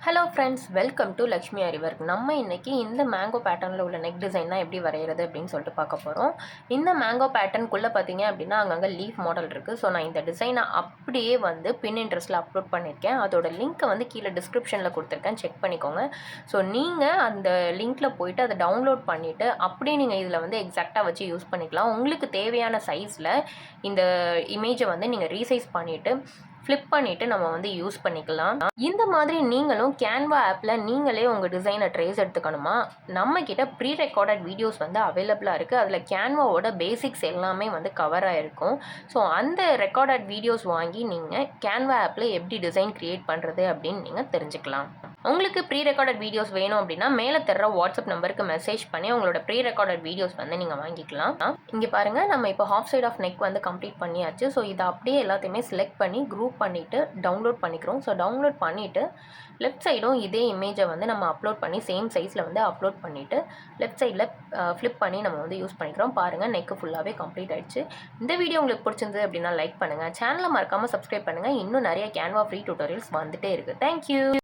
Hello friends, welcome to Lakshmi அறிவர். நம்ம இன்றைக்கி இந்த மேங்கோ பேட்டர்னில் உள்ள நெக் டிசைன் தான் எப்படி வரைகிறது அப்படின்னு சொல்லிட்டு பார்க்க போகிறோம். இந்த மேங்கோ பேட்டர்னுக்குள்ளே பார்த்தீங்க அப்படின்னா அங்கங்கே லீஃப் மாடல் இருக்குது. ஸோ நான் இந்த டிசைனை அப்படியே பின்இன்ட்ரெஸ்ட்டில் அப்லோட் பண்ணியிருக்கேன். அதோட லிங்க்கை கீழே டிஸ்கிரிப்ஷனில் கொடுத்துருக்கேன், செக் பண்ணிக்கோங்க. ஸோ நீங்கள் அந்த லிங்க்கில் போய்ட்டு அதை டவுன்லோட் பண்ணிவிட்டு அப்படியே நீங்கள் இதில் எக்ஸாக்டாக வச்சு யூஸ் பண்ணிக்கலாம். உங்களுக்கு தேவையான சைஸில் இந்த இமேஜை நீங்கள் ரீசைஸ் பண்ணிவிட்டு ஃப்ளிப் பண்ணிவிட்டு நம்ம யூஸ் பண்ணிக்கலாம். இந்த மாதிரி நீங்களும் கேன்வா ஆப்பில் நீங்களே உங்கள் டிசைனை ட்ரேஸ் எடுத்துக்கணுமா? நம்மக்கிட்ட ப்ரீ ரெக்கார்டட் வீடியோஸ் அவைலபிளாக இருக்குது. அதில் கேன்வாவோட பேசிக்ஸ் எல்லாமே கவர் ஆகிருக்கும். ஸோ அந்த ரெக்கார்டட் வீடியோஸ் வாங்கி நீங்கள் கேன்வா ஆப்பில் எப்படி டிசைன் க்ரியேட் பண்ணுறது அப்படின்னு நீங்கள் தெரிஞ்சுக்கலாம். உங்களுக்கு ப்ரீ ரெக்கார்டட் வீடியோஸ் வேணும் அப்படின்னா மேலே தர்ற வாட்ஸ்அப் நம்பருக்கு மெசேஜ் பண்ணி உங்களோட ப்ரீ ரெக்கார்டட் வீடியோஸ் நீங்கள் வாங்கிக்கலாம். இங்கே பாருங்கள், நம்ம இப்போ half side of neck complete பண்ணியாச்சு. ஸோ இதை அப்படியே எல்லாத்தையுமே செலக்ட் பண்ணி குரூப் பண்ணிவிட்டு டவுன்லோட் பண்ணிக்கிறோம். ஸோ டவுன்லோட் பண்ணிவிட்டு லெஃப்ட் சைடும் இதே இமேஜை நம்ம அப்லோட் பண்ணி சேம் சைஸில் அப்லோட் பண்ணிவிட்டு லெஃப்ட் சைடில் ஃப்ளிப் பண்ணி நம்ம யூஸ் பண்ணிக்கிறோம். பாருங்கள், நெக்கு ஃபுல்லாகவே கம்ப்ளீட் ஆகிடுச்சு. இந்த வீடியோ உங்களுக்கு பிடிச்சிருந்தது அப்படின்னா லைக் பண்ணுங்கள், சேனலை மறக்காமல் சப்ஸ்கிரைப் பண்ணுங்கள். இன்னும் நிறைய கேன்வா ஃப்ரீ டியூட்டோரியல்ஸ் வந்துகிட்டே இருக்குது. தேங்க்யூ.